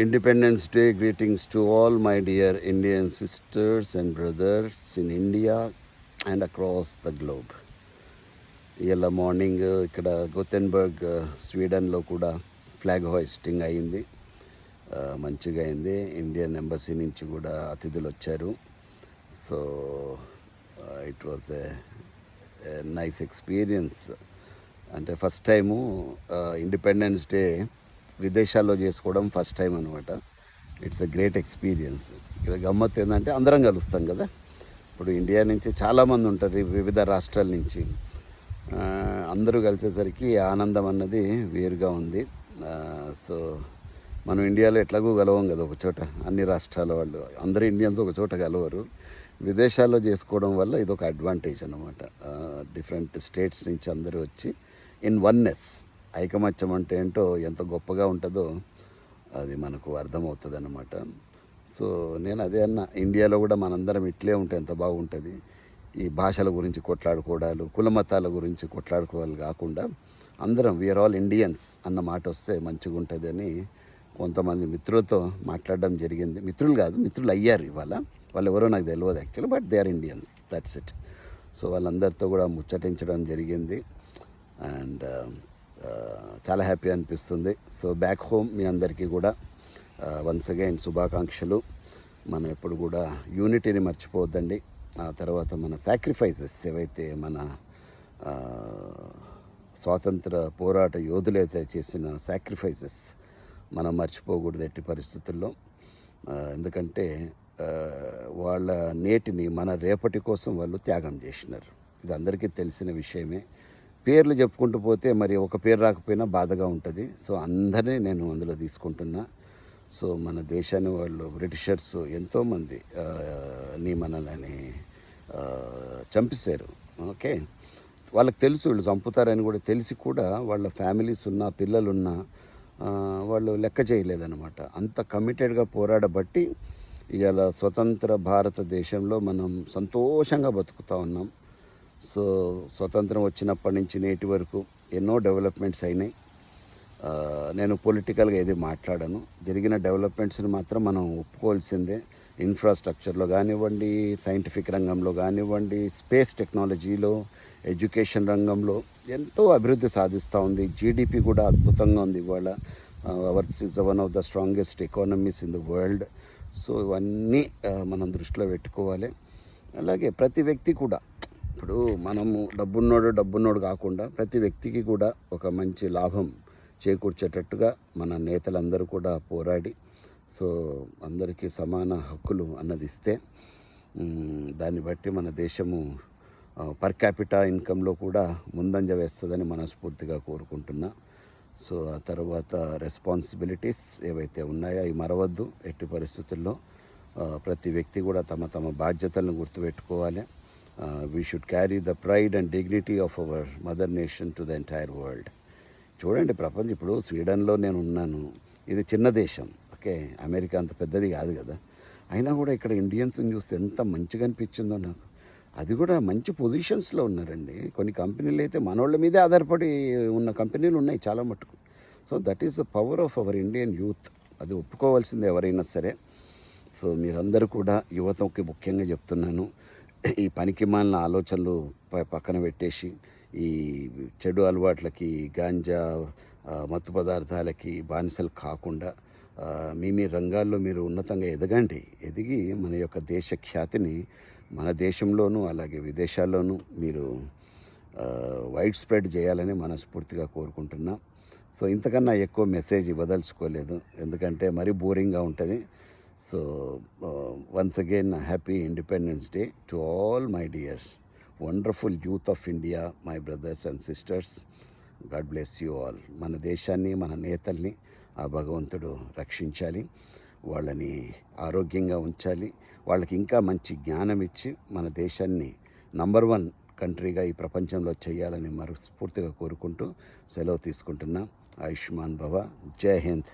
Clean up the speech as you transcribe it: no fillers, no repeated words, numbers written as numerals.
Independence Day greetings to all my dear Indian sisters and brothers in India and across the globe. ఇలా morning ఇక్కడ గోతెన్బర్గ్ స్వీడన్లో కూడా flag hoisting అయింది. మంచిగా అయింది. Indian embassy నుంచి కూడా అతిథులు వచ్చారు. So it was a nice experience. అంటే ఫస్ట్ టైము ఇండిపెండెన్స్ డే విదేశాల్లో చేసుకోవడం ఫస్ట్ టైం అనమాట. It's a great experience. ఇక్కడ గమ్మత్తు ఏంటంటే అందరం కలుస్తాం కదా. ఇప్పుడు ఇండియా నుంచి చాలామంది ఉంటారు, వివిధ రాష్ట్రాల నుంచి. అందరూ కలిసేసరికి ఆనందం అన్నది వేరుగా ఉంది. సో మనం ఇండియాలో ఎట్లాగూ కలవం కదా ఒక చోట, అన్ని రాష్ట్రాల వాళ్ళు అందరూ ఇండియన్స్ ఒక చోట కలవరు. విదేశాల్లో చేసుకోవడం వల్ల ఇది ఒక అడ్వాంటేజ్ అన్నమాట. డిఫరెంట్ స్టేట్స్ నుంచి అందరూ వచ్చి ఇన్ వన్నెస్, ఐకమత్యం అంటే ఏంటో ఎంత గొప్పగా ఉంటుందో అది మనకు అర్థమవుతుంది అన్నమాట. సో నేను అదే అన్న, ఇండియాలో కూడా మనందరం ఇట్లే ఉంటే ఎంత బాగుంటుంది. ఈ భాషల గురించి కొట్లాడుకోవడాలు, కులమతాల గురించి కొట్లాడుకోవాలి కాకుండా అందరం వీఆర్ ఆల్ ఇండియన్స్ అన్న మాట వస్తే మంచిగా ఉంటుంది అని కొంతమంది మిత్రులతో మాట్లాడడం జరిగింది. మిత్రులు కాదు, మిత్రులు అయ్యారు ఇవాళ. వాళ్ళు ఎవరో నాకు తెలియదు actually, but they are Indians, that's it. So వాళ్ళందరితో కూడా ముచ్చటించడం జరిగింది అండ్ చాలా హ్యాపీ అనిపిస్తుంది. సో బ్యాక్ హోమ్ మీ అందరికీ కూడా వన్స్ అగైన్ శుభాకాంక్షలు. మనం ఎప్పుడు కూడా యూనిటీని మర్చిపోవద్దండి. ఆ తర్వాత మన సాక్రిఫైసెస్ ఏవైతే మన స్వాతంత్ర పోరాట యోధులైతే చేసిన సాక్రిఫైసెస్ మనం మర్చిపోకూడదు ఎట్టి పరిస్థితుల్లో. ఎందుకంటే వాళ్ళ నేటిని మన రేపటి కోసం వాళ్ళు త్యాగం చేసినారు. ఇది అందరికీ తెలిసిన విషయమే. పేర్లు చెప్పుకుంటూ పోతే మరి ఒక పేరు రాకపోయినా బాధగా ఉంటుంది. సో అందరినీ నేను అందులో తీసుకుంటున్నా. సో మన దేశాన్ని వాళ్ళు బ్రిటిషర్స్ ఎంతోమంది మనల్ని చంపేశారు. ఓకే, వాళ్ళకి తెలుసు వీళ్ళు చంపుతారని కూడా తెలిసి కూడా వాళ్ళ ఫ్యామిలీస్ ఉన్న పిల్లలున్నా వాళ్ళు లెక్క చేయలేదన్నమాట. అంత కమిటెడ్గా పోరాడబట్టి ఇవాళ స్వతంత్ర భారతదేశంలో మనం సంతోషంగా బతుకుతూ ఉన్నాం. సో స్వతంత్రం వచ్చినప్పటి నుంచి నేటి వరకు ఎన్నో డెవలప్మెంట్స్ అయినాయి. నేను పొలిటికల్గా ఏది మాట్లాడను. జరిగిన డెవలప్మెంట్స్ని మాత్రం మనం ఒప్పుకోవాల్సిందే. ఇన్ఫ్రాస్ట్రక్చర్లో కానివ్వండి, సైంటిఫిక్ రంగంలో కానివ్వండి, స్పేస్ టెక్నాలజీలో, ఎడ్యుకేషన్ రంగంలో ఎంతో అభివృద్ధి సాధిస్తూ ఉంది. జీడిపి కూడా అద్భుతంగా ఉంది ఇవాళ. Hours is one of the strongest economies in the world. So ఇవన్నీ మనం దృష్టిలో పెట్టుకోవాలి. అలాగే ప్రతి వ్యక్తి కూడా, ఇప్పుడు మనము డబ్బున్నోడు కాకుండా ప్రతి వ్యక్తికి కూడా ఒక మంచి లాభం చేకూర్చేటట్టుగా మన నేతలందరూ కూడా పోరాడి, సో అందరికీ సమాన హక్కులు అన్నది ఇస్తే దాన్ని బట్టి మన దేశము పర్ క్యాపిటా ఇన్కంలో కూడా ముందంజ వేస్తుందని మనస్ఫూర్తిగా కోరుకుంటున్నా. సో ఆ తర్వాత రెస్పాన్సిబిలిటీస్ ఏవైతే ఉన్నాయో అవి మరవద్దు ఎట్టి పరిస్థితుల్లో. ప్రతి వ్యక్తి కూడా తమ తమ బాధ్యతలను గుర్తుపెట్టుకోవాలి. We should carry the pride and dignity of our mother nation to the entire world. చూడండి, ప్రపంచం ఇప్పుడు స్వీడన్లో నేను ఉన్నాను. ఇది చిన్న దేశం, ఓకే, అమెరికా అంత పెద్దది కాదు కదా. అయినా కూడా ఇక్కడ ఇండియన్స్ని చూస్తే ఎంత మంచిగా అనిపించిందో నాకు. అది కూడా మంచి పొజిషన్స్లో ఉన్నారండి. కొన్ని కంపెనీలు అయితే మనోళ్ళ మీదే ఆధారపడి ఉన్న కంపెనీలు ఉన్నాయి చాలా మటుకు. So that is the power of our Indian youth. అది ఒప్పుకోవాల్సిందే ఎవరైనా సరే. సో మీరందరూ కూడా యువతకి ముఖ్యంగా చెప్తున్నాను, ఈ పనికిమాలిన ఆలోచనలు పక్కన పెట్టేసి ఈ చెడు అలవాట్లకి, గాంజా, మత్తు పదార్థాలకి బానిసలు కాకుండా మీ రంగాల్లో మీరు ఉన్నతంగా ఎదిగి మన యొక్క దేశ ఖ్యాతిని మన దేశంలోనూ అలాగే విదేశాల్లోనూ మీరు వైడ్ స్ప్రెడ్ చేయాలని మనస్ఫూర్తిగా కోరుకుంటున్నా. సో ఇంతకన్నా ఎక్కువ మెసేజ్ ఇవ్వదలుచుకోలేదు, ఎందుకంటే మరీ బోరింగ్గా ఉంటుంది. So once again happy independence day to all my dear wonderful youth of India, my brothers and sisters. God bless you all. మన దేశాన్ని, మన నేతల్ని ఆ భగవంతుడు రక్షించాలి, వాళ్ళని ఆరోగ్యంగా ఉంచాలి, వాళ్ళకి ఇంకా మంచి జ్ఞానం ఇచ్చి మన దేశాన్ని నంబర్ 1 కంట్రీగా ఈ ప్రపంచంలో చేయాలని మనస్ఫూర్తిగా కోరుకుంటూ సెలవు తీసుకుంటున్నా. ఆయుష్మాన్ భవ. జై హింద్.